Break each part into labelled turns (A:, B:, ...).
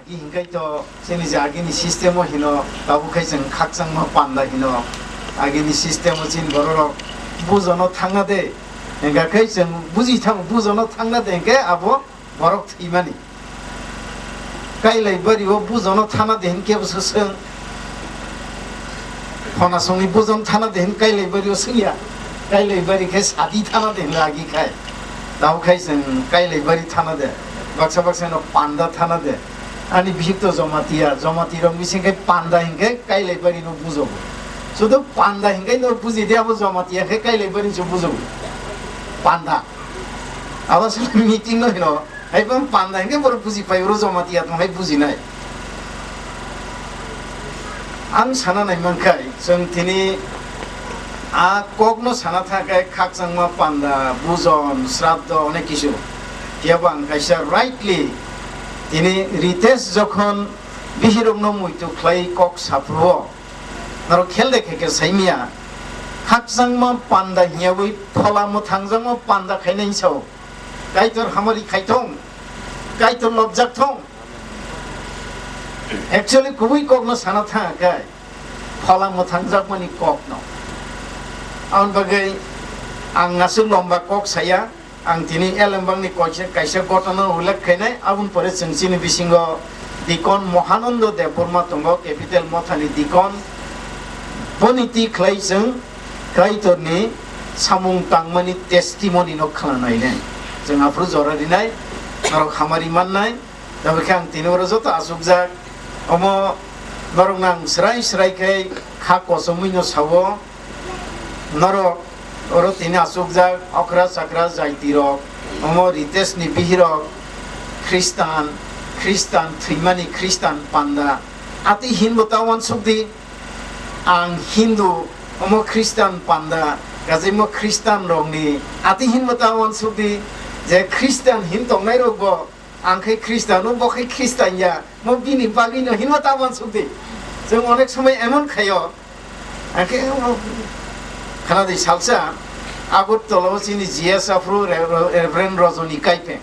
A: agi hingkai to seni agi ni system hino tabu khai jeng khakchang ma panda hino agi ni system chin borok bujono thangna de engka khai jeng buji thang bujono thangna de engke abo borok thimani kailai bari o bujono thana de hingke bo seng khona songni bujon thana de hing kailai bari o sengya kailai bari khai sadi thana de lagi khai tabu khai jeng kailai bari thana de baksa baksa no panda thana de ani bihikto jomati rong bisingkai panda hingkai kailai bari no bujobo sudo panda hingkai no buji de abo jomati khai kailai bari jo bujobo panda abo sel meeting no hino hai pam panda hingkai bor buji pai ro jomati atom hai buji nai ang sana nai mankai jeng tini a kokno sana thakai khakchangma panda bujon shrabdo onek kisu Tiabang kaisa rightly ini rites jokhon bihiromno muitu khlai kok sapro naro khel dekhe ke saimia khakjangma panda hiawi pholamo thangjangma panda khainai sau kaitor hamari khaithong kaitor lobjak thong actually kubui kokno sana tha kai pholamo thangjak mani kokno aun bagai ang ngasuk lomba kok saya ang tini elembang ni kaisa gotana ulak khainai abun pore chengchini bisingo dikon mohanando deborma tongo capital mothani dikon boniti khlai jeng kaitorni samung tangmani testimony no khalanai nai jeng afru jorari nai narok hamari mannai dabekang tini oro joto asukjak omo narok nang srai kai kha kosomui no sawo narok oro tini asukjak okra sakra jaitirok omo rites ni bihirok Kristan thimani Kristan panda ati Hindu tawan sukdi ang Hindu omo Kristan panda gazimo Kristan rongni ati Hindu tawan sukdi je Kristan hintong nai rogbo angkai Kristan no bokai Kristan ya mo bini bagino Hindu tawan sukdi jeng onek somai emon khayo angkai Kanadi salsa agut tolo sini GS afro Reverend Rajoni Kaipeng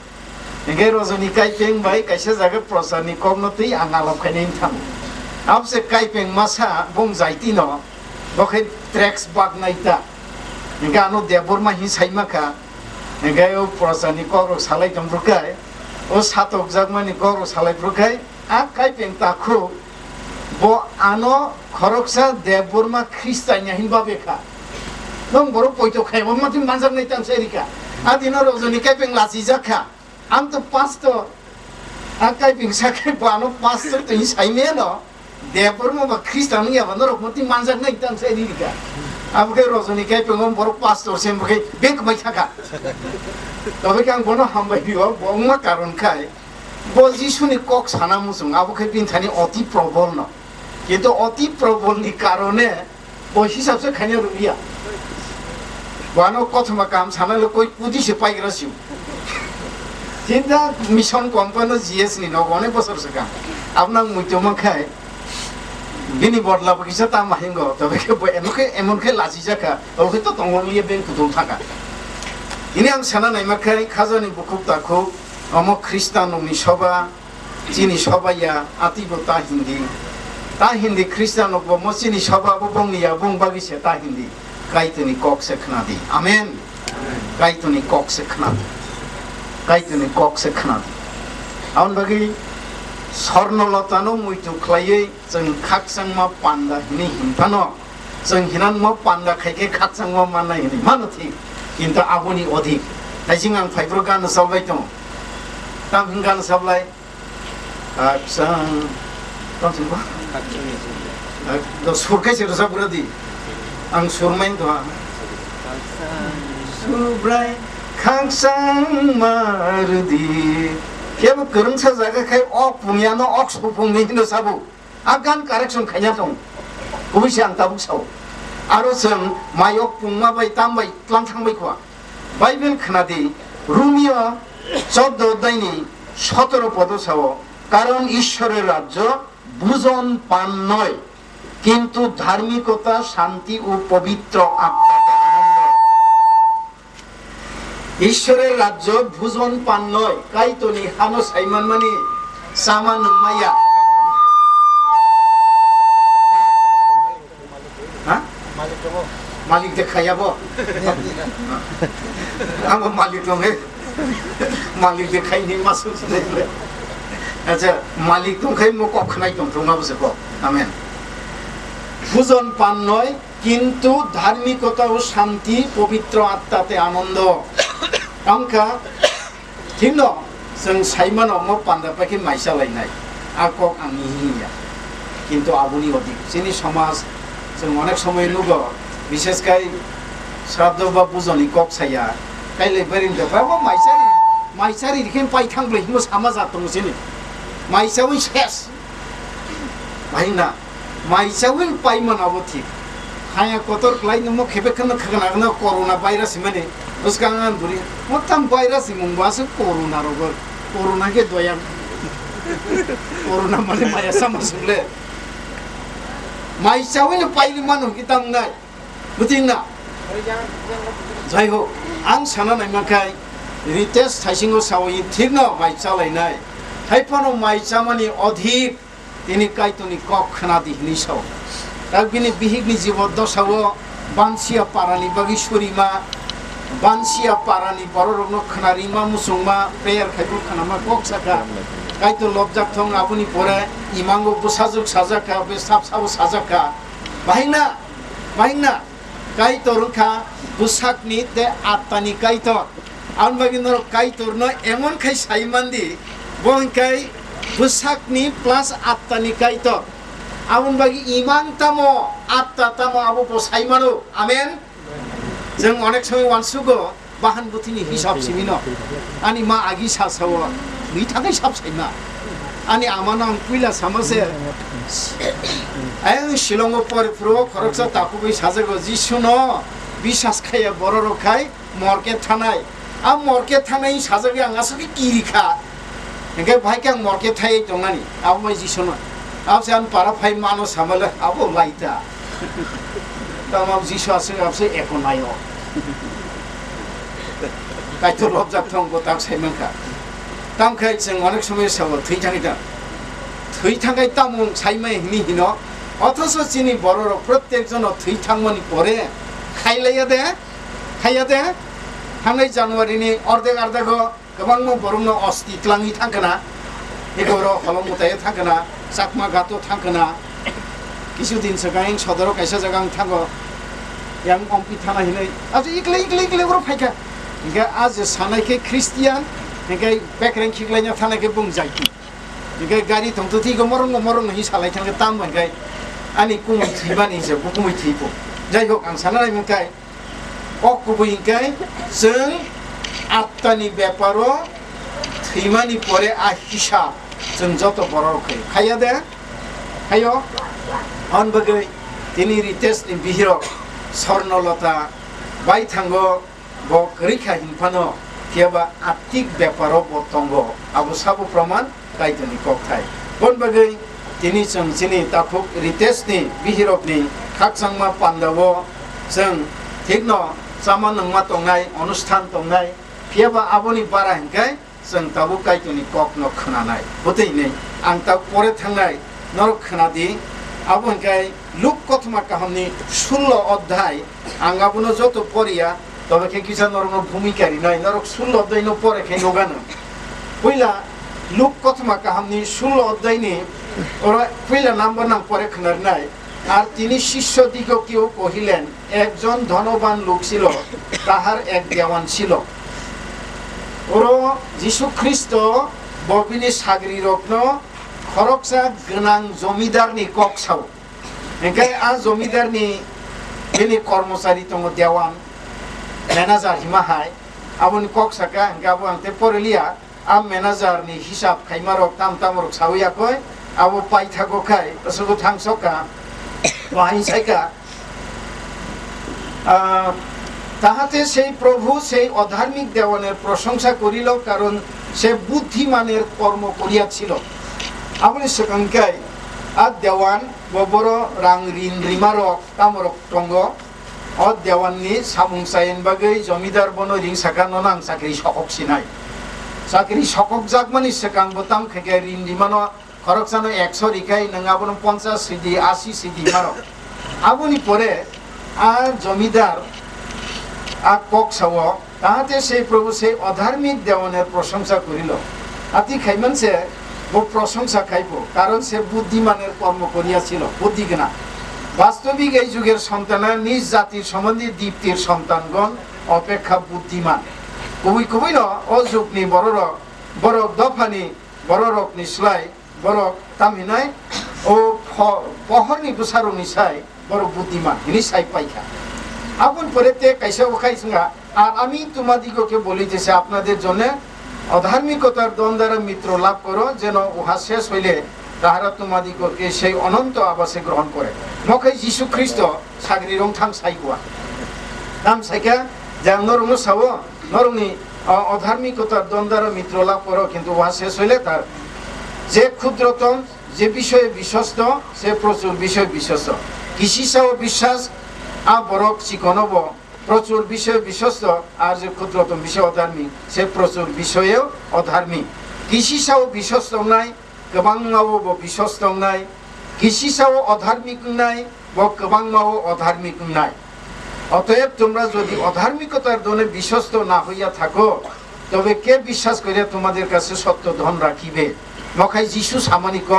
A: engke Rajoni Kaipeng bai kaisa jaga prosani kogno tei angalap khaini tham abse Kaipeng masa bong jaiti no bokhai tracks bag naita engke ano deborma hi saimaka engke o prosani kogro salai jamrukai o satok jagmani kogro salai brukai a Kaipeng takhu bo ano khoroksa deborma Kristanya hinba beka nong borok poito khai mo mati manjak nei tam serika adina Rajoni Kaipeng lasi jakha am to pastor a Kaipeng sakai bano pastor to saime no depor mo ba Kristan ya ba norok mati manjak nei tam serika am ke Rajoni Kaipeng om borok pastor sem ke bank mai thaka তবে কাং বনো হামবাই bio বংমা কারণ খাই বজিসুনি cock সানা মুসুং আবো কে পিনথানি অতি প্রবল ন কিন্তু অতি প্রবল নি কারণে ব হিসাবসে খাইয়া Rubia Wano kotma kam sana lo koi pudi se pai grasiu. Tinda mission company GS ni no gone bosor seka. Abnang muito makai. Bini bodla bagisa ta mahingo tobe ke bo emon ke lasi jaka. Oke to tongol ye ben kutul thaka. Ini ang sana nai makai khazani bukuk takhu omo Kristan ni soba chini soba ya ati bota hindi. Ta hindi Kristan obo mo chini soba bo bong ya bong bagi se ta hindi. Kaituni kok se khnadi amen kaituni kok se khnadi kaituni kok se khnadi aun bagi sornolotano muitu khlaiye jeng khakchangma panda hini himphano jeng hinan mo panda khaike khakchangma manna hini manuthi kintu aboni odhik taijing ang phaibro gan sabai to tam hingan sablai khakchang tonsingba do surkai se rosabradi ang surmain to subrai khangchang mardi kebo kerengsa jaga khai ok pungyano ok supung ni hino sabu agan correction khanya tong kubisang tabuk sau aro jeng mayok pungma bai tambai tlanthang bai kwa bible khnadi Romeo 14 অধ্যায়নি 17 পদ ছাও কারণ ঈশ্বরের রাজ্য ভোজন পান নয় কিন্তু ধার্মিকতা শান্তি ও পবিত্র আত্মাতে আনন্দ ঈশ্বরের রাজ্য ভোজন পান নয় কাইতনি হানো সাইমান মানি sama nangmaya ha malik dekhaya bo amo malik dong he malik dekhai ni masuk sini acha malik dong khai mo kok khnai dong thong abse ko amen বুজন পান নয় কিন্তু ধার্মিকতা ও শান্তি পবিত্র আত্মাতে আনন্দ আমকা ঠিক ন जों साइमान अमो पान्दा पाखि माइसा लायनाय आकक आंनि हिनिया কিন্তু आबुनि अधिक जोंनि समाज जों अनेक समय नुगो बिशेषकाय श्राद्ध बा बुजनि कक साया काइले बेरिन दबाबो माइसारि रिखेन पाइथांब्ले हिमो सामा जातों सिनि माइसावै सेस भाइना माइसावै पाइमान आबो थिक हाया कतर क्लाइ नमो खेबेखन खगनागना कोरोना भाइरास माने उसकांगान बुरि मोतम भाइरास मुंबासो कोरोना रोग कोरोना के दोया कोरोना माने माया समसले माइसावै पाइलि मानो कितांनाय बुथिंना जाय हो आं साना नायमाखाय रितेश थाइसिंगो सावै थिक न माइसा लायनाय थाइफानो माइसा माने अधिक तिनि काइतनि कक खनादि हिनिसाव रागबिनि बिहिगनि जीव दसाव बानसिया पारानि बागीश्वरीमा बानसिया पारानि बररगनो खनारिमा मुसुंमा पेयर खाइबु खनामा कक साका काइतो लबजाथं आबुनि परे इमांगो बुसाजुक साजाका बे साबसाबो साजाका बाहिना काइतो रुखा बुसाकनि ते आत्तानि काइतो आनबागिनो काइतोरनो एमन खाइ साइमानदि बंकाय बुसाकनि प्लास आत्तानि काइतो आबुन बागि इमां तामो आत्ता तामो आबो बसाइमानो आमेन जों अनेक समय वानसुगो बाहान बुथिनि हिसाब सिमिनो आनि मा आगि सासाव बै थाखाय साब साइमा आनि आमानो आं पुइला सामासे आं शिलंग पर प्रो खरकसा ताकुबै साजागो जिसुनो बिसास खाया बर रखाय मरके थानाय आ मरके थानाय साजागे आं आसुके किरिखा एंगे भाइके आं मरके थाय दंनानि आबो जिसुनो आपसे आन पारा फाइ मानो सामले आबो लाइता तमाम जिसु आसे आपसे एको नायो काइतो लबजाथं गताक साइमानखा तामखाय जों अनेक समय साव थैथांगाय तामुं साइमाय हिनि हिनो अथच चिनि बरर प्रत्येक जन थैथांमनि परे खाइलाया दे थांनाय जानुवारिनि अर्धेक अर्धेक गोबां बरमनो अस्ति त्लाङि थांखोना एगोर हलमुताय थांखोना चाकमा गातो थांखोना किछु दिन सगां सदर कायसा जगां थांगो यां अम्पि थाना हिनै आज इक्ले गर फाइका इनका आज सानायके ख्रिस्टियान इनका बेकरें खिगलायना थानायके बुंजायति इनका गारि थंथथि गमरं हि सालाय थांगे ताम मोनगाय आनि कुमै थैबानि जे कुमै थैबो जाय होक आं सानाय मोनखाय अकुबै इनकाय जों आत्तानि बेपारो थैमानि परे आ हिसाब जों जत बररखै खाया दे खायो अनबगै तिनि रितेशनि बिहिर स्वर्णलता बाय थांगो ब रैखा हिनफानो केबा आर्थिक बेपारो बतंगो आबो साबो प्रमाण काइतनि ककथाय अनबगै तिनि जों जिनि ताखुक रितेशनि बिहिरकनि खाकसांमा पान्दावो जों ठीक न सामा नंमा तंनाय अनुष्ठान तंनाय केबा आबोनि बारा हिनखाय जों ताबो काइतनि कक न खोनानाय बतैनै आं ता परे थांनाय नर खोनादि आबो हिनखाय लुक कथमा काहामनि 16 अध्याय आं आबोनो जत परिया तबे के किसा नरनो भूमिकारि नाय नरक 16 अध्याय न परे खे नगानो पहिला लुक कथमा काहामनि 16 अध्यायनि ओरा पहिला नाम्बार नाम परे खोनारनाय আর তিনি শিষ্য দিগকেও কহিলেন একজন ধনবান লোক ছিল তাহার এক দেওয়ান ছিল ওর যিশু খ্রিস্ট ববিনি সাগরি রত্ন খরকসা গনাং জমিদারনি ককসাও একাই আ জমিদারনি বেনি কর্মচারী তঙ্গ দেওয়ান ম্যানেজার হিমাহাই আবনি ককসাকা গাবো আনতে পরেলিয়া আ ম্যানেজারনি হিসাব খাইমারক তামরক সাউয়া কয় আবো পাই থাকো খাই আসলে থাংসকা বাহিসাইকা তাহাতে সেই প্রভু সেই অধার্মিক দেওয়ানের প্রশংসা করিল কারণ সে বুদ্ধিমানের কর্ম করিয়াছিল আপনি সেখানকাই আর দেওয়ান ববর রাং ঋণ রিমারক তামরক টঙ্গ অ দেওয়াননি সামুংসাইন বাগৈ জমিদার বন রিং সাকা ননাং চাকরি সকসিনাই চাকরি সকক জাগমানি সেকাং বোতাম খেকে ঋণ দিমানো খরক জানো 100 রিখাই নঙ্গাবনো 50 সিডি 80 সিডি মারো আবুনি পরে আর জমিদার আর কক সাও তাহাতে সেই প্রভু সেই অধার্মিক দেওয়ানের প্রশংসা করিল আতি খাইমানছে ও প্রশংসা খাইব কারণ সে বুদ্ধিমানের কর্ম করিয়াছিল বুদ্ধিজ্ঞানা বাস্তবিক এই যুগের সন্তান নিজ জাতির সম্বন্ধে দীপ্তির সন্তানগণ অপেক্ষা বুদ্ধিমান কবি কবি ন ও যুগনি বড় দফানি বড় রক নিসলাই বড় তামিনাই ও পহরনি বুসারো নিসাই বড় বুদ্ধিমান ইনি সাই পাইখা আপন পরেতে কাইসা ওখাই সঙ্গা আর আমি তোমাদিগকে বলিতেছি আপনাদের জন্য অধার্মিকতার দ্বন্দ্বের মিত্র লাভ করো যেন উহা শেষ হইলে তাহারা তোমাদিগকে সেই অনন্ত আবাসে গ্রহণ করে মখাই যীশু খ্রিস্ট সাগরি রং থাম সাইকুয়া নাম সাইকা যা নরম সাবো নরমনি অধার্মিকতার দ্বন্দ্বের মিত্র লাভ করো কিন্তু উহা শেষ হইলে তার যে ক্ষুদ্রতম যে বিষয়ে বিশ্বস্ত সে প্রচুর বিষয় বিশ্বস্ত কৃষি সাও বিশ্বাস বরক চিকনব প্রচুর বিষয়ে বিশ্বস্ত আর যে ক্ষুদ্রতম বিষয় অধার্মিক সে প্রচুর বিষয়েও অধার্মিক কৃষি সাও বিশ্বস্ত নাই গোবাং মাও বিশ্বস্ত নাই কৃষি সাও অধার্মিক নাই গোবাং মাও অধার্মিক নাই অতএব তোমরা যদি অধার্মিকতার দনে বিশ্বস্ত না হইয়া থাকো তবে কে বিশ্বাস করিয়া তোমাদের কাছে সত্য ধন রাখিবে মখাই যিশু সামানিক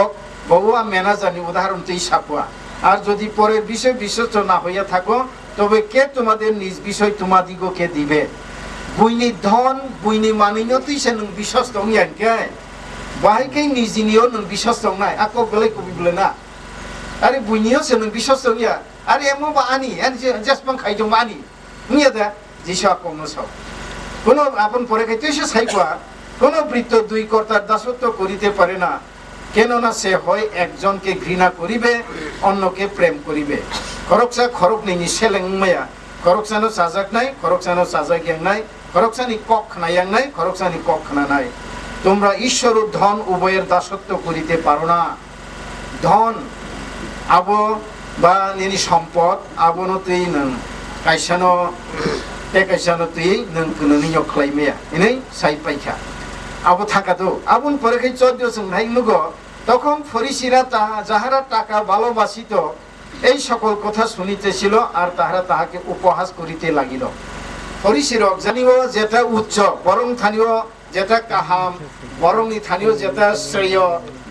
A: বউয়া মেনা জানি উদাহরণতেই সাকুয়া আর যদি পরের বিষয় বিশ্বস্ত না হইয়া থাকো তবে কে তোমাদের নিজ বিষয় তোমাদিগকে দিবে বুইনি ধন বুইনি মানিনতেই সে নং বিশ্বস্ত কে বাহাইকে নিজিনিও নং বিশ্বস্ত নাই আক বলে কবি বলে না আরে বুইনিও সে নং বিশ্বস্ত গিয়া আরে এমন বা আনি জেসবাং খাইজো মানি নিয়ে দে যিশু আকম সব কোন আপন পরে খাইতে সে সাইকুয়া কোন বৃত্ত দুই কর্তার দাসত্ব করিতে পারে না কেননা সে হয় একজনকে ঘৃণা করিবে অন্যকে প্রেম করিবে খরকসা খরক নেই সেলেং মায়া খরকসানো সাজাক নাই খরকসানো সাজাক ইয়াং নাই খরকসানি কক খানায়াং নাই খরকসানি কক খানা নাই তোমরা ঈশ্বর ও ধন উভয়ের দাসত্ব করিতে পারো না ধন আবো বা নিনি সম্পদ আবনো তুই নং কাইসানো তে কাইসানো তুই নং কুনো নিয়ক খাইমেয়া ইনেই সাই পাইখা আবো থাকা তো আবুন পরে খাই 14 সং ভাই নুগো তখন ফরিসিরা যাহারা টাকা ভালোবাসিত এই সকল কথা শুনিতেছিল আর তাহারা তাহাকে উপহাস করিতে লাগিল ফরিসির জানিও যেটা উচ্চ বরং থানিও যেটা কাহাম বরং থানিও যেটা শ্রেয়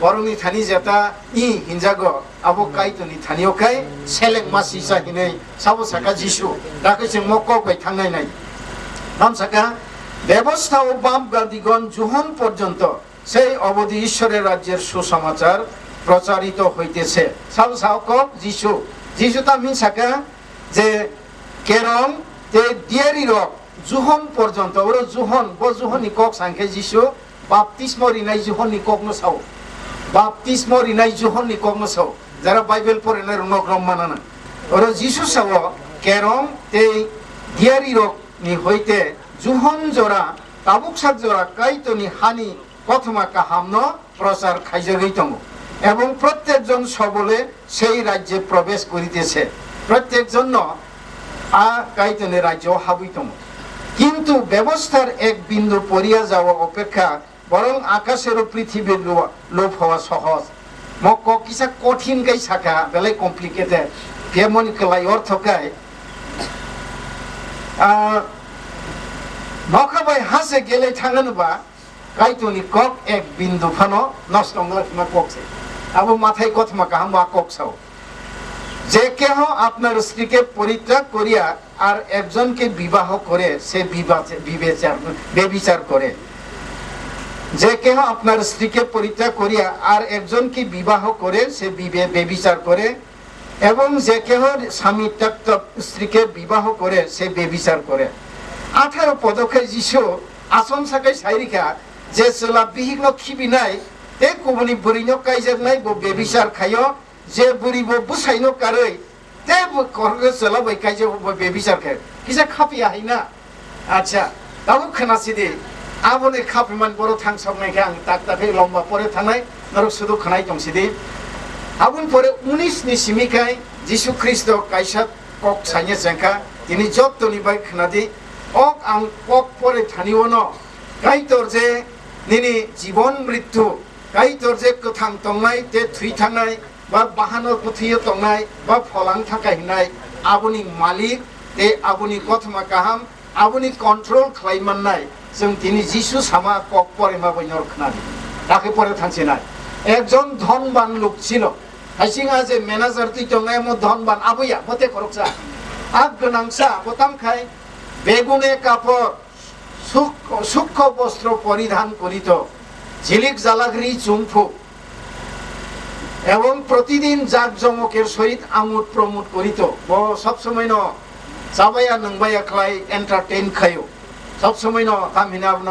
A: বরং থানি যেটা হিনজাগ আবো কাইতনি থানিও কাই সেলেং মাসি সাহিনে সাবো সাকা যিশু ডাকে মক বাই থাঙ্গাই নাই নাম সাকা ব্যবস্থা ও বামবাদীগণ জুহন পর্যন্ত সেই অবধি ঈশ্বরের রাজ্যের সুসমাচার প্রচারিত হইতেছে সাউ সাউকক যিশু যিশু তা মিন সাকা যে কেরম তে দিয়ারি রক জুহন পর্যন্ত ওর জুহন ব জুহনি কক সাংখে যিশু বাপতিস্ম রিনাই জুহনি কক ন সাও বাপতিস্ম রিনাই জুহনি কক ন সাও যারা বাইবেল পড়ে না রনগ্রম মানানা ওর যিশু সাও কেরম তে দিয়ারি রক নি হইতে জুহন জোড়া তাবুক সাত জোড়া কাইতনি হানি প্রথমা কাহামন প্রচার খাইজগৈতম এবং প্রত্যেকজন সবলে সেই রাজ্যে প্রবেশ করিতেছে প্রত্যেকজন কাইতনে রাজ্য হাবিতম কিন্তু ব্যবস্থার এক বিন্দু পড়িয়া যাওয়া অপেক্ষা বরং আকাশের ও পৃথিবীর লোভ হওয়া সহজ মক কিসা কঠিন গাই শাখা বেলায় কমপ্লিকেটেড কেমন কেলাই অর্থ গায় নখাবাই হাসে গেলে থাঙ্গানোবা কাইতনি কক এক বিন্দু ফানো নষ্ট মা ককছে আবো মাথায় কথমা কাহামা ককসাও যে কেহ আপনার স্ত্রীকে পরিত্যাগ করিয়া আর একজনকে বিবাহ করে সে বেবিচার করে যে কেহ আপনার স্ত্রীকে পরিত্যাগ করিয়া আর একজনকে বিবাহ করে সে বেবিচার করে এবং যে কেহ স্বামী ত্যক্ত স্ত্রীকে বিবাহ করে সে বেবিচার করে 18 পদকে যিশু আসন সাকাই সাইরিকা যে সেলা বিহিগ্ন খিবি নাই তে কুবনি বুড়িনো কাইজার নাই বো বেবিচার খাইও যে বুড়ি বো বুসাইনো কারই তে করলে সেলা বই কাইজে বো বেবিচার খাই কিসা খাপি আই না আচ্ছা তাও খানাসি দে আবনে খাপিমান বড় থাং সবনাইকে আং তাক তাকে লম্বা পরে থানাই নরক শুধু খানাই দংসি দে আবুন পরে 19 নি সিমিকাই যিশু খ্রিস্ট কাইসা কক সাইনে জেঙ্কা তিনি যত্তনি বাই খানাদি ওক আং কক পরে থানিও ন কাইতর যে निनि जीवन मृत्यु गाय तोरजे कथां तंनाय ते थुइ थांनाय बा बाहानो पुथियो तंनाय बा फलां थाखायनाय आबुनि मालिक ते आबुनि गथमा गाहाम आबुनि कंट्रोल खालामनाय जों दिनै जिसु सामा কক परे माबैनर खोनादों ताके परे थांसिनाय एकजन धनबान लोक ছিল हाइसिङा जे मेनेजार तुइ तंनाय मो धनबान आबैया बते खरकसा आग गोनांसा बतामखाय बेगुने कापड़ सूक्ष्म बस्त्र परिधान करित झिलिक जालाग्री चुम्फु এবং প্রতিদিন জাকজমকের সহিত আমোদ প্রমোদ করিত সব সময় ন যাবায়া নংবায়া খাই এন্টারটেইন খায়ো সব সময় ন তামিনা ন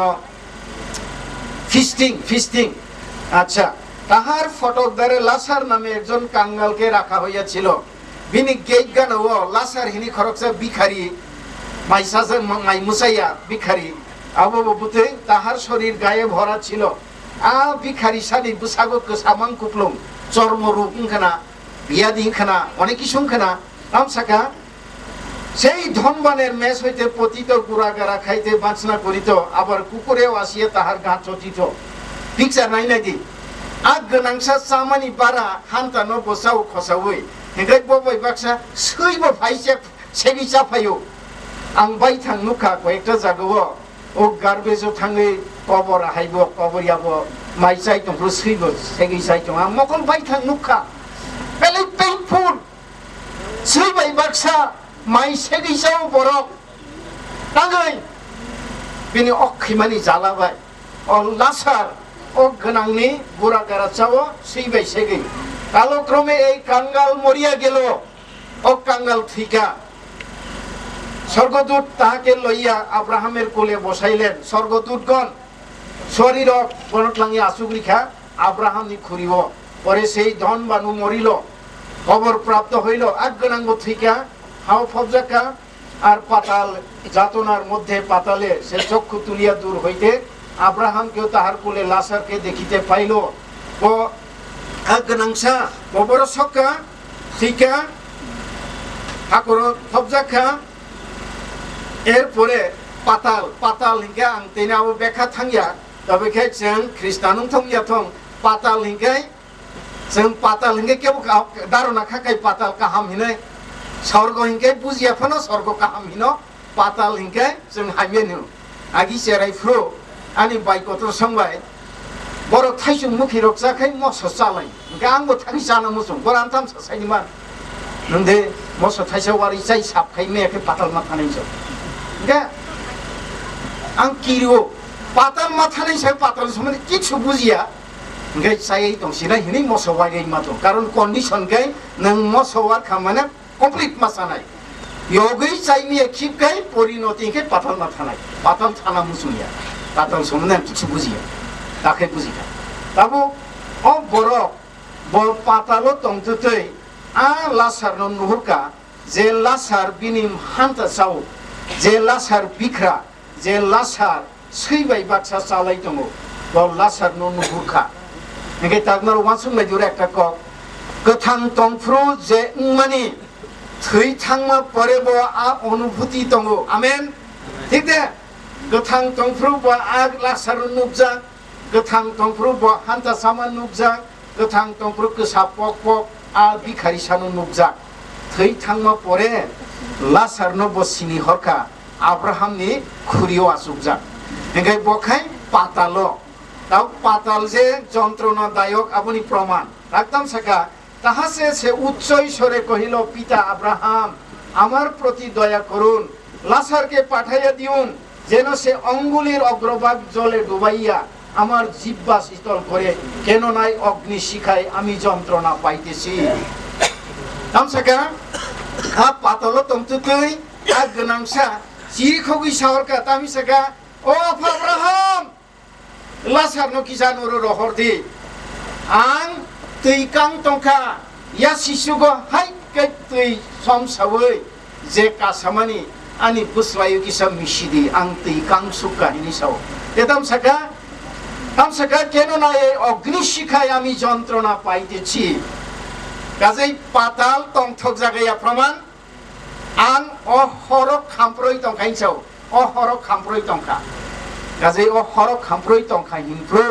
A: ফিস্টিং আচ্ছা তাহার ফটকদারে লাসার নামে একজন কাঙ্গালকে রাখা হইয়াছিল বিনি গেইগান ও লাসার হিনি খরকসা ভিখারি মাইসাজে মাই মুসাইয়া ভিখারি আবু বুতে তাহার শরীর গায়ে ভরা ছিল আ ভিখারি সানি বুসাগো সামাং কুপলুম চর্মরূপ খানা বিয়াদি খানা অনেক কিছু খানা আমসাকা সেই ধনবানের মেষ হইতে পতিত গুড়াগারা খাইতে বাঁচনা করিত আবার কুকুরেও আসিয়া তাহার গা চটিত পিকচার নাই নাকি আগ গোনাংসা চামানি বারা হান্তানো বসাও খসাওই হেঙ্গাই ববাই বাক্সা সৈব ভাইসে সেগি চাফাयो आं बाय थां नुखा कयेकटा जागायाव ও গার্বেজও थाङै कबर हायब कबरियाबो माइ जाय दंफ्रु सैबो सेगि जाय दं आं मकल बाय थां नुखा बेले पेनफुल सैबाय बाक्सा माइ सेगि जाव बरफ ताङै बिनि अखिमानि जालाबाय अ लासार अ गोनांनि बुरागारा चाव सैबाय सेगि कालक्रमे এই কাঙ্গাল মরিয়া গেল ও কাঙ্গাল থিকা স্বর্গদূত তাহাকে লইয়া আব্রাহামের কোলে বসাইলেন স্বর্গদূতগণ শরীর বনটলাঙি আসুগ্রিখা আব্রাহামনি খুরিব পরে সেই ধন বানু মরিল খবর প্রাপ্ত হইল আজ্ঞানাঙ্গ থিকা হাও ফবজাকা আর পাতাল যাতনার মধ্যে পাতালে সে চক্ষু তুলিয়া দূর হইতে আব্রাহামকেও তাহার কোলে লাসারকে দেখিতে পাইল ও আজ্ঞানাংসা ববর সকা থিকা ঠাকুর ফবজাকা এরপরে পাতাল হিংকে আং তেনাবো বেখা থাঙ্গিয়া তবে खे जों খ্রিস্টান थंगिया थं पाताल हिंके जों पाताल हिंके केव दारुना खाखाय पाताल काहाम हिने स्वर्ग हिंके बुजिया फनो स्वर्ग काहाम हिनो पाताल हिंके जों हायमेनु आगि सेराय फ्रु आनि बाइकत्र संबाय बर थाइसुं मुखि रकजाखाय मस चालाय हिंके आंबो थांगि जाना मुसुं बरानथाम सासायनिमा नंदे मस थाइसा वारि जाय साबखाय मेखे पाताल मा थानायसो हिंके आं किरियो पाताल माथानै साय पाताल सोमोन्दै किछु बुजिया ओंखाय जाय दंसिना हिनि मोसौवाय मातो कारण कन्डिशन गाय नों मोसौवार खामाने कमप्लिट मासानाय योगै जायनि एखिब गाय परिणति के पाताल माथानाय पाताल थाना मुसुनिया पाताल सोमोन्दै किछु बुजिया ताके बुजिका दाबो अ बर पातालो दंतुतै आ लासारनो नुहुरका जे लासार बिनि हान्ता साव जे लासार बिख्रा जे लासार सैबाय बाक्सा चालाय दङ ब लासार नो नुहुरखा नोंगे तागनार वासुं लायजुर एकटा क गोथां दंफ्रु जे माने थै थांमा परेब आ अनुभूति दङ आमेन ठीक दे गोथां दंफ्रु ब आ लासार नुबजा गोथां दंफ्रु ब हान्ता सामा नुबजा गोथां दंफ्रु गोसा पक पक आ बिखारि सानो नुबजा थै थांमा परे लासार नो बसिनि हरखा आब्राहामनि खुरियाव आसुबजा ओंखाय बखाय पातालो ताव पाताल जे যন্ত্রণাদায়ক আপনি প্রমাণ একদম সাকা তাহাসে সে উচ্চ ঈশ্বরে কহিল পিতা আব্রাহাম আমার প্রতি দয়া করুন লাসারকে পাঠাইয়া দিউন যেন সে অঙ্গুলির অগ্রভাগ জলে ডুবাইয়া আমার জিহ্বা শীতল করে কেন নাই অগ্নি শিখায় আমি যন্ত্রণা পাইতেছি তামসাকা আ পাতালো তমতুতুই আ গোনাংসা জিখগি সাহরকা তামিসাকা ओ अब्राहाम लासारनो किजानुरो रहरदि आं तैकां तंखा या शिशुगो हाय कै तै सम सावै जे कासामानि आनि बुस्लायो किसा मिसिदि आं तैकां सुका हिनि साव एदाम साका केनो नाय अग्नि शिखाय आमी যন্ত্রণা पाइतेछि गाजै पाताल तंथक जागाया प्रमाण आं अहरक खामप्रय तंखाइनसाव अहरक खामप्रय तंखा गाजै अ हरक खामफ्रोय तंखा हिमफ्रो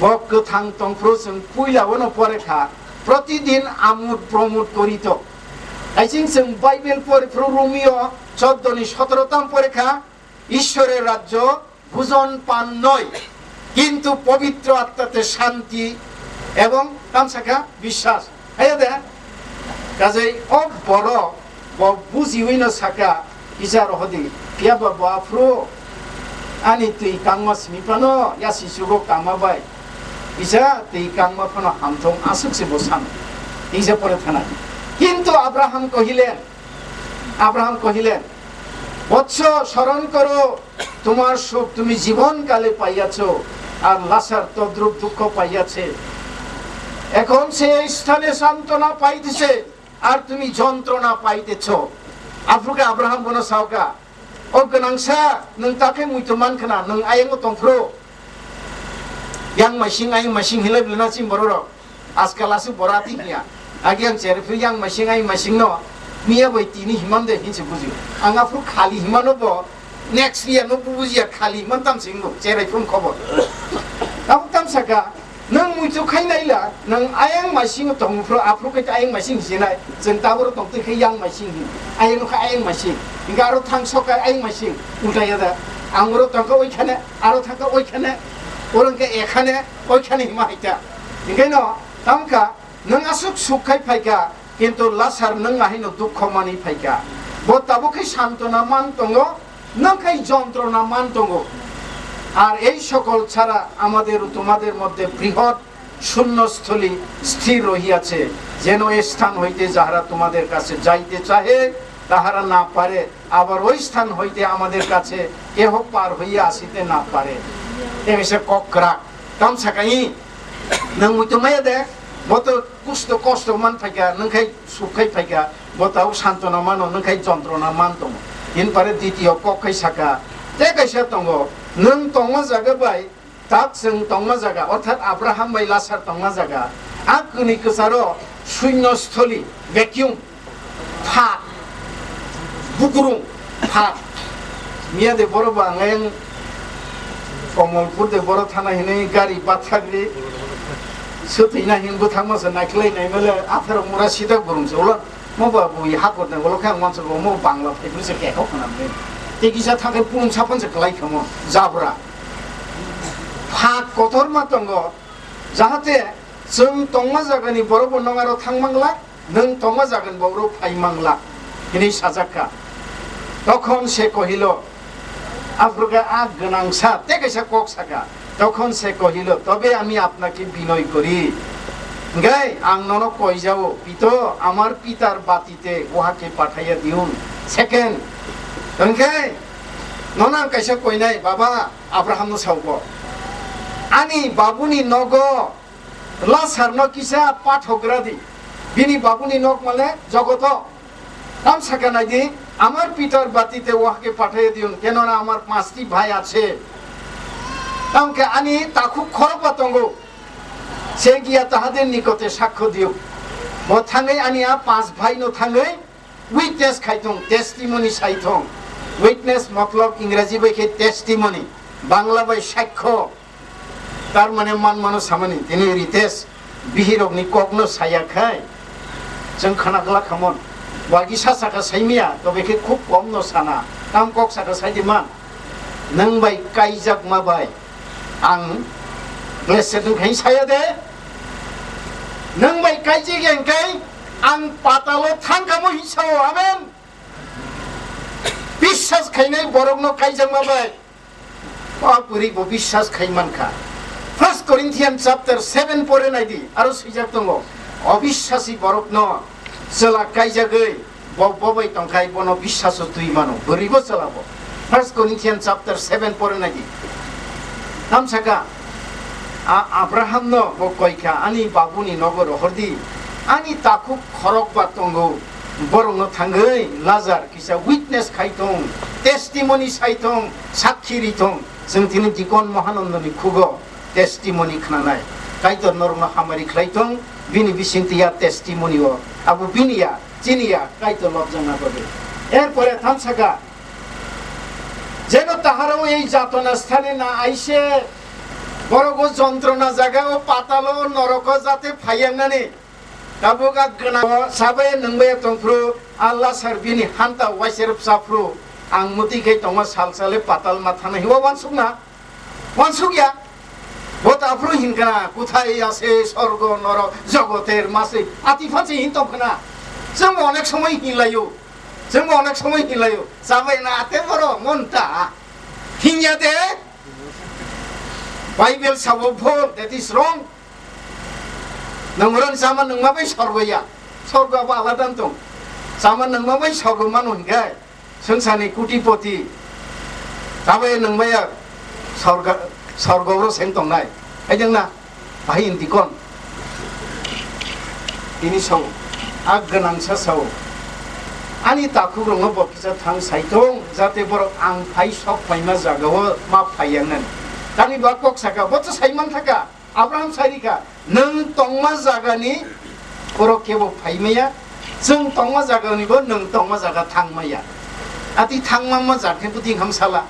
A: ब गोथां तंफ्रो जों पुइलावनो परेखा प्रतिदिन आमुद प्रमुद करित आइसिं जों बाइबेल परेफ्रो रोमियो 14 नि 17 परेखा ঈশ্বরের রাজ্য ভোজন পান নয় কিন্তু পবিত্র আত্মাতে শান্তি এবং তামসাকা বিশ্বাস এই দে কাজেই ও বড় বুঝিউইনো সাকা ইজার হদি পিয়াবা বাফ্রো আনি তুই কাংমা সিমিপানো ইয়া শিশুগো কামাবাই ইজা তুই কাংমা ফানো হামথং আসুকসে বসান ইজা পরে থানা কিন্তু আব্রাহাম কহিলেন বৎস স্মরণ করো তোমার সুখ তুমি জীবনকালে পাইয়াছ আর লাসার তদ্রূপ দুঃখ পাইয়াছে এখন সে স্থানে সান্ত্বনা পাইতেছে আর তুমি যন্ত্রণা পাইতেছ আফ্রুকে আব্রাহাম বনো সাওকা ও গনাংসা নং তাকে মুইতো মানখানা নং আয়েঙ্গো তংফ্রো yang masing hilai belana sim bororo askal asu borati hiya agi ang cherfi yang masing no miya bai tini himan de hinse buji anga fru khali himano bo next year no buji khali man tam singgo cherai phum khobor ab tam saka nang muitu khainaila nang ayang masing tongfro afru ke ayang masing sinai jeng tabor tong te yang masing ayang kha ayang masing ingaro thang soka ayang masing ultaya da angro tongka oikhane aro thaka oikhane ওরকে এখানে ওইখানে হিমাইতা ইংখাইনো তামকা নং আসুক Sukhoi ফাইকা কিন্তু লাসার নং আহিনো দুঃখ মানি ফাইকা বতাবকে সান্ত্বনা মান তঙ্গ নংখাই যন্ত্রণা মান তঙ্গ আর এই সকল ছাড়া আমাদের তোমাদের মধ্যে বৃহৎ শূন্যস্থলী স্থির রহিয়াছে যেন এই স্থান হইতে যাহারা তোমাদের কাছে যাইতে চাহে তাহারা না পারে আবার ওই স্থান হইতে আমাদের কাছে কেহ পার হইয়া আসিতে না পারে এসে ককরা কাম সাকাই নং মুইতো মায়া দে বত কষ্ট মান ফাইকা নংখাই সুখাই ফাইকা বতাও সান্ত্বনা মানো নংখাই যন্ত্রণা মান দङ ইন পারে দ্বিতীয় কখাই সাকা তে কাইসা দङ নং তংमा জায়গা বাই তাক जों তংमा জায়গা অর্থাৎ আব্রাহাম বাই লাসার তংमा জায়গা আকুনি কসারো শূন্যস্থলী ভ্যাকুয়াম ফাক বুকুরুং ফাক মিয়া দে বড় বাঙাইং কমলপুর দে বড় থানা হিনে গাড়ি বাথাগরি সতইনা হিনবো থাংমাসে নাইখলাইনাই মেলে আফের মুরা সিধা গরুমছে ওলা মবা বই হাকর না ওলা খাং মানসে মো বাংলা ফাইফুসে কেখাও খানামনে তেকিসা থাকে পুং সাপনসে খলাই খামো জাবরা ফাক কঠোর মাতঙ্গ যাহাতে जों तंमा जागानि बरफ नङारो थांमांला नों तंमा जागोन बरो फाइमांला हिनि साजाका তখন সে কহিল আফ্রিকা আগ গনাংসা তে কইসা কক সাকা তখন সে কহিল তবে আমি আপনাকে বিনয় করি গাই আং নন কই যাও পিতো আমার পিতার বাতিতে ওহাকে পাঠাইয়া দিউন সেকেন্ড ওকে ননা কইসা কই নাই বাবা আব্রাহাম নো সাউব আনি বাবুনি নগ লাসারনো কিসা পাঠগ্রাদি বিনি বাবুনি নগ মানে জগত নাম সাকা নাই দি আমার পিতার বাতিতে ওহাকে পাঠিয়ে দিউন কেননা আমার 5টি ভাই আছে তামকে আনি তাকু খরপাতঙ্গ সে গিয়া তাহাদের নিকটে সাক্ষ্য দিও মথাঙ্গে আনিয়া 5 ভাই নো থাঙ্গে উইটনেস খাইতং টেস্টিমনি সাইথং উইটনেস মতলব ইংরেজি বাইকে টেস্টিমনি বাংলা বাই সাক্ষ্য তার মানে মান মানো সামানি তিনি রিতেস বিহিরগনি কগ্ন সায়া খায় जों खानागला खामन वागि सासाका साइमिया तो बेखे खूब कम न साना काम कक साका साइदिमान नों बाय काइजाक मा बाय आं ब्लेसेद खाइ साया दे नों बाय काइजे गेंकाय आं पातालो थांखामो हिसाव आमेन বিশ্বাস खाइनाय बरगन काइजाक मा बाय बापुरि बो বিশ্বাস खाइमानखा 1 Corinthians chapter 7 পড়ে নাইদি আরো সুইজাক দङ অবিশ্বাসী বরকন চলা কাইজাগৈ ববাই টংখাই বন বিশ্বাস তুই মানো বরিব চলাবো 1 Corinthians chapter 7 পড়ে নাকি নাম সাকা আব্রাহাম ন বকইখা আনি বাবুনি নগর হরদি আনি তাকু খরক বাতঙ্গো বরং থাঙ্গৈ লাজার কিসা উইটনেস খাইতং টেস্টিমনি সাইতং সাক্ষী रिथं जों दिनै दिगन महानन्दनि खुगो टेस्टिमनि खोनानाय काइतर नरमा हामारि खलाइथं बिनि बिसिंतिया टेस्टिमनिओ आबु बिनिया चिनिया काइतर लबजाना बदे एरपरे थामसागा যেন তাহারাও এই যাতনা স্থানে না আইসে বড় যন্ত্রণা জায়গাও পাতালো নরক যাতে ফাইয়াংনানে কাবুকা গনা সাবে নংবে তংফ্রু আল্লাহ সারবিনি হান্তা ওয়াইসের সাফ্রু আং মতিকে তমা সালসালে পাতাল মাথানা হিওয়া ওয়ানসুক ইয়া বত আফ্রু হিনকানা কোথায় আছে স্বর্গ নরক জগতের মাসে আতিফাচে হিনতখনা जों अनेक समय हिलायो जाबाय ना आते बर' मनता हिंया दे बाइबेल सावो भुल that is wrong नंगरन सामा नंमा बै सर्गया सर्गआबो आलादा दं सामा नंमा बै सर्ग मानुन गाय संसारनि कुटिपति जाबाय नंबाया सर्गआव सें दंनाय आइदोंना बाहाय इन्दिकन बिनि साव आग गोनांसा साव आनि ताखु रंग बकिसा थां साइथं जाते बर आं फाइ सक फाइमा जागाव मा फाइयानन दानि बा कक साका बत साइमान थाका आब्राहाम सारिका नों तंमा जागानि बर केबो फाइमाया जों तंमा जागानिबो नों तंमा जागा थांमाया आति थांमा मा जाखे बुदि हामसाला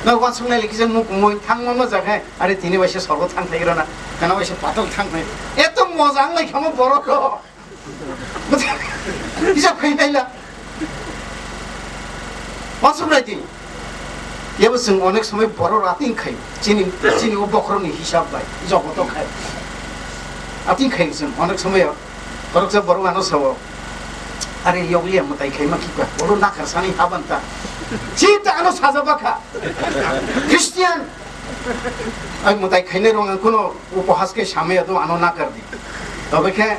A: ना वासुंनाय लेखिजों मुकुमय थांमा मा जाखे आरे तिनि बायसे सर्ग थांथायग्राना काना बायसे पातल थांनाय एत मोजां लायखामो बरखो इसा फैनायला वासुंनायदि येबो जों अनेक समय बर रातिं खाय चिनि बखरनि हिसाब बाय जगत खाय आतिं खाय जों अनेक समय बरकसे बर मानो साव अरे यगलिया मताय खाय मा किबा बर नाखार सानि हाबान्ता चिता आनो साजाबाखा क्रिश्चियान आइ मताय खायने रंग कोनो उपहास के सामे दो आनो नाकार दि तबे के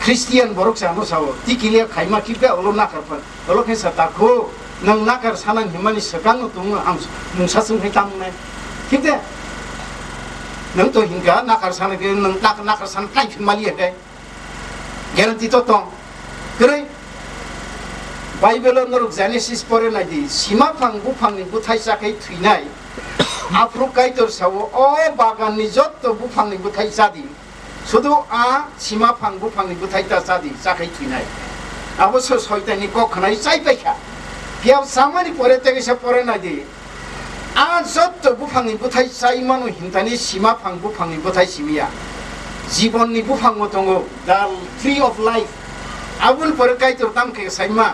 A: क्रिश्चियान बरक सानो साव तिकिलिया खाय मा किबा ओलो नाकार फन ओलो के सताखो नों नाकार सानां हिमानि सगां दङ आं मुंसासों है तामनाय ठीक दे नों तो हिंगा नाकार साना के नों नाकार सान काइ फिनमालि है ग्यारंटी तो दं गरै बाइबेल नरक जेनेसिस परे नायदि सीमा फां बुफांनि बुथाय जाखै थुइनाय आफ्रु काइतर साव अ बागाननि जत्त बुफांनि बुथाय जादि शुधु आ सीमा फां बुफांनि बुथाय ता जादि जाखै थुइनाय अबसो सयतानि कखनाय जायबायखा बियाव सामानि परे तेगेसा परे नायदि आ जत्त बुफांनि बुथाय जाय मानु हिंतानि सीमा फां बुफांनि बुथाय सिमिया जीवननि बुफां दङ दा ट्री अफ लाइफ आबुल परे काइतर तामखे साइमा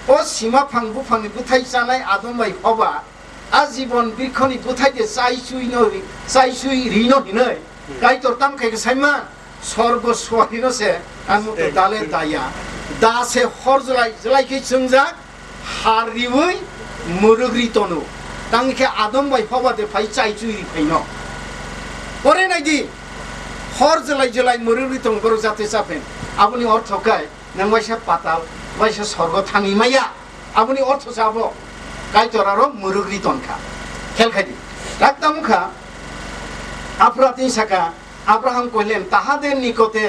A: ओ सीमा फां बुफांनि बुथाय जानाय आदमबाय हबा आ जीवन बिखनि बुथाय दे जायसुइ रिनो हिनै काइतर तामखे साइमा स्वर्ग स्वाहिनो से आनु दाले दाया दासे हर जलाय के जोंजा हारिवै मुरुग्रि तनु तांखे आदमबाय हबा दे फाइ जायसुइ फैनो परे नायदि हर जलाय मुरुग्रि तं बर जाते जाफेन आबुनि अर्थकाय नों वाइसा पाताल वाइसा स्वर्ग थाङिमाया आबुनि अर्थ जाबो काइतरारो मुरुग्रि तनखा खेलखायदि राक्तामुखा आफ्रातिन साका আব্রাহাম কহিলেন তাহাদের নিকটে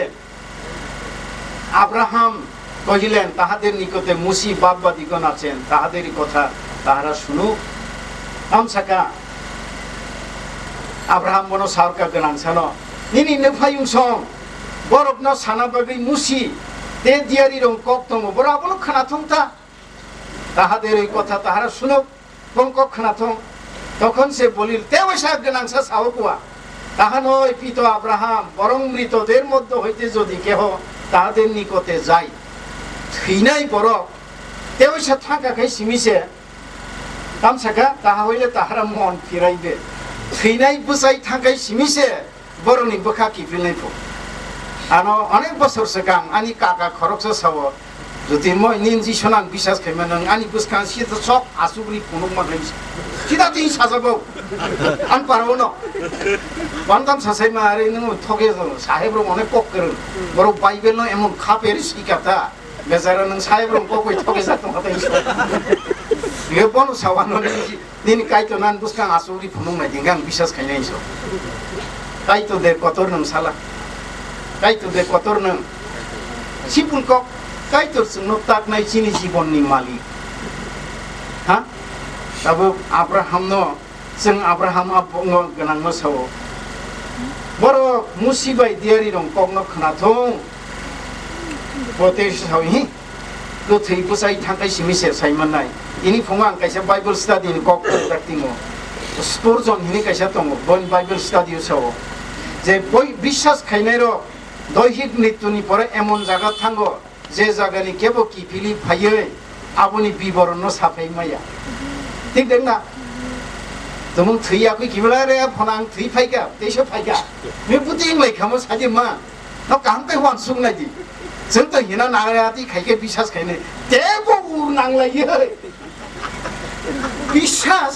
A: তাহাদের নিকটে মুসি বাপবাদিগণ আছেন তাহাদেরই কথা তাহারা শুনুক আমসাকা আব্রাহাম বনো সারকা গোনাं সানো নিনি নফায়ুং সং বরফ ন সানাবাগै মুসি তে দিয়ারি রং কক দङ বরাবनो खोनाथंता তাহাদের এই কথা তাহারা শুনুক কক खोनाथं তখন সে বলিল তেওসা গোনাं সা সাওকুয়া তাহানই পিত আব্রাহাম বরং মৃতদের মধ্যে হইতে যদি কেহ তাহাদের নিকটে যায় থৈনাই বরফ তেওসা থাকাখাই সিমিছে তামসাকা তাহা হইলে তাহারা মন ফিরাইবে থৈনাই বুঝাই থাকাই সিমিছে বরনি বোখা কিফিলনাই ফো আনো অনেক বছর সিগাং আনি কাকা খরকসা সাव যদি মই নিনজি সনাং বিশ্বাস খাইমান नों आनि बुसखां सिदा सक आसुग्रि फुनुक माखै सिदा तिन साजाबाव आन पाराव न बान्दाम सासाय मारे नों थगे साहेब्र अनेक कक्कर बर बाइबेल न एमन खापेर सिकाता बेजारा नों साहेब्र ककय थगे जातं हाताय ये बन सावानो निनि काइतो नान बुसखां आसुग्रि फुनुक नाय दिंगां বিশ্বাস खाइनाय सो काइतो दे कतर नों साला काइतो दे कतर नों सिपुल कक काइतर जोंनो ताकनाय जिनि जीवननि मालिक हा दाबो आब्राहामनो जों आब्राहामा बुङो गोनां मोसाव बर मुसिबाय दियारि दं कगनो खोनाथं बते सावहि गोथै बुसाय थांखाय सिमिसे साइमाननाय इनि फुङा आं कायसे बाइबल स्टाडि नि कक दाक्तिङो स्पुरजन हिनि कायसे दङ बन बाइबल स्टाडि साव जे बय বিশ্বাস खायनाय र दैहिक मृत्युनि परे एमन जागा थांगो जे जागानि केबो किफिलि फायै आबुनि बिबरन साफाय माया ठीक देना तुम थैयाखै किबला रे फनां थै फायगा तेसो फायगा मे बुति इंलाय खामो साजे मा न कांते वान सुंनायदि जों त हिना नारायाति खायके বিশ্বাস खायने तेबो उरनांलायो বিশ্বাস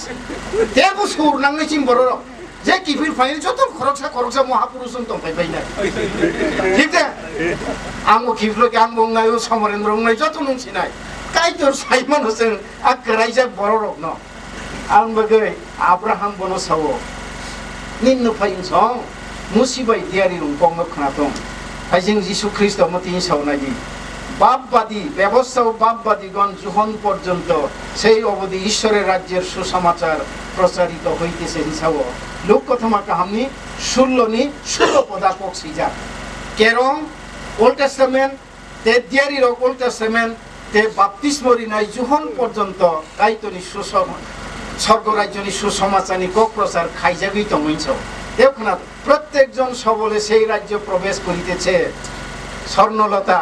A: तेबो सुरनांनाय जिं बर जे किफिल फायनि जत खरकसा महापुरुषन दं फायबायना ठीक दे आंबो किफिल के आं बुंनाय समरेन्द्र बुंनाय जत नंसिनाय कायतर साइमान होसों आ करायजा बर रक न आं बगै आब्राहाम बनो सावो निन्नु फाइन सं मुसिबाय दियारि रुं गंग खनातों फाइजिं जिसु ख्रिस्ट मति सावनायदि बापबादि ব্যবস্থাও বাপবাদীগণ যখন পর্যন্ত সেই অবধি ঈশ্বরের রাজ্যের সুসমাচার প্রচারিত হইতেছে হিসাবে লোক কথমা কাহামনি 16 পদা পক্সিজা কেরং ওল্ড টেস্টামেন্ট তে দিয়ারি রক ওল্ড টেস্টামেন্ট তে বাপ্তিস্মরি নাই যখন পর্যন্ত কাইতনি স্বর্গ রাজ্যনি সুসমাচারনি কক প্রচার খাইজাগি দংইছ দেখুন প্রত্যেকজন সবলে সেই রাজ্য প্রবেশ করিতেছে স্বর্ণলতা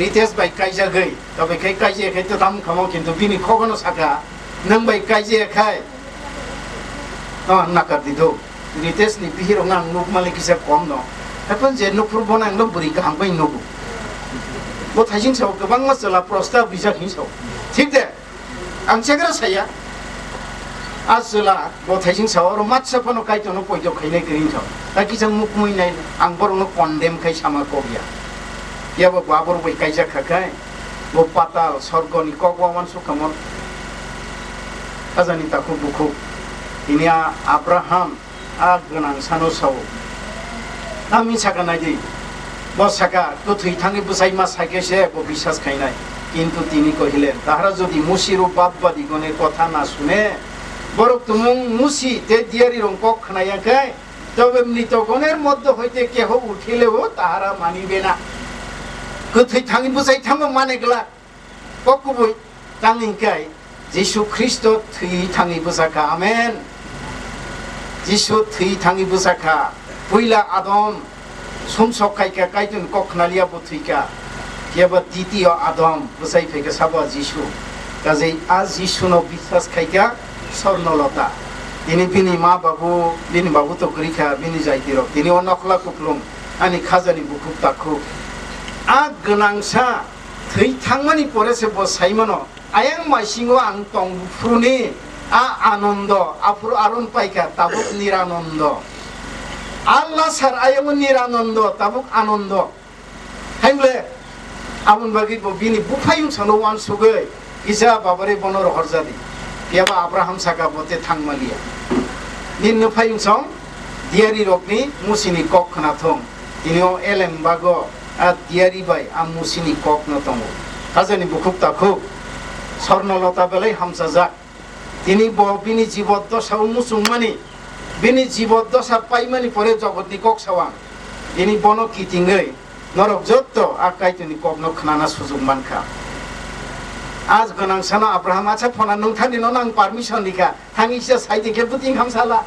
A: रितेश बाई काइजा गई तबे कई काइजे खाय तो दाम खमो किंतु बिनि खगनो साका नंग बाई काइजे खाय ना कर दिदो रितेश नि बिहिरो नां नुक माले किसे कम न अपन जे नुखुर बनां नो बुरि गाहाम बाई नुगु बो थाइजिं साव गोबां मसला प्रस्ताव बिजाक हिसाव ठीक दे आं सेग्रा साया आजला बो थाइजिं साव र माछाफनो काइतनो पयजो खायनाय ग्रिन साव दा किजों मुक मुइनाय आं बरनो कन्डेम खाय सामा कबिया या वो बाबर वही कैसा खकाय वो पाताल स्वर्गनी कगवान सुखमन अजानी ताकु बुखु इनिया अब्राहम आ गनां सानो साव नामी साका नायदि बसाका गोथै थाङि बुसाय मा साकेसे बो বিশ্বাস खायनाय किन्तु तिनि कहिलेन ताहारा जदि मुसिरु बापबादि गने कथा ना सुने बरक तुमुं मुसि ते दियारि रं कक खनायाखै तबे मृतगणेर मध्य हইতে केह उठिलेও ताहारा मानिबे ना गोथै थाङि बुसाय थाङो मानेगला ककुबुय तांनिकाय जिसु ख्रिस्ट थै थाङि बुसाखा आमेन जिसु थै थाङि बुसाखा पहिला आदम समसकायका कायतन कखनालिया बुथैका केबा द्वितीय आदम बुसाय फैका साबा जिसु गाजै आ जिसुनो বিশ্বাস खायका स्वर्णलता दिनै बिनि मा बाबु तो गरिखा बिनि जायतिरक दिनै अनखला कुखलुम आनि खाजानि बुखुब ताखु आ गनांसा थै थांमानि परेसे बसायमनो आयं माइसिङो आं तंफ्रुनि आ आनन्द आफुर आरन पाइका ताबुक निरानन्द आल्ला सार आयं निरानन्द ताबुक आनन्द हाइमले आबुन बागि बिनि बुफायुं सनो वान सुगै इजा बाबारे बनर हरजादि केबा अब्राहाम साका बते थांमालिया निन्नु फायुं सं दियारि रकनि मुसिनि कक खनाथं दिनो एलेम बागो आ दियारि बाय आ मुसिनि कक न तंगो हाजनि बुखुब ताखुब स्वर्णलता बेले हामसाजा तिनि बिनि जीवद्दशा मुसुंमानि बिनि जीवद्दशा पाइमानि परे जगतनि कक सावां बिनि बन कितिङै नरक जत्त आ कायतनि कक न खनाना सुजुग मानखा आज गनां साना अब्राहाम आचा फना नोंथांनि न नां पारमिशन निखा थांगिसे साइदिखे बुतिं हामसाला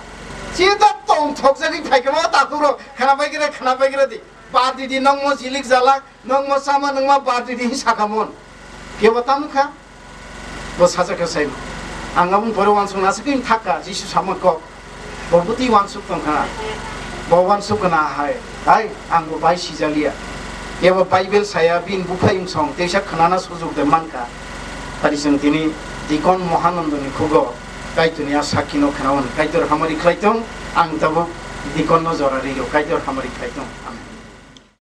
A: जेदा तंग थकजागि फाइखमा ताकुरो खानाबायगिरे दि बारदिदि नंग म जिलिक जाला नंग म सामा नंग म बारदिदि साखामन केबा तामखा बो साजाखा साइ आंगाबुन परे वानसुं नासकिन थाका जिसु सामको बबुति वानसुक तंखा बवानसुक ना हाय आंगो बाय सिजालिया केबा बाइबेल साया बिन बुफायुं सं तेसा खनाना सुजुग दे मानका तारिसं तिनि दिकन महानन्दनि खुगो कायतनिया साकिनो खनावन कायतर हामारि खायतों आं तबो दिकन न जरारियो कायतर हामारि खायतों आमेन।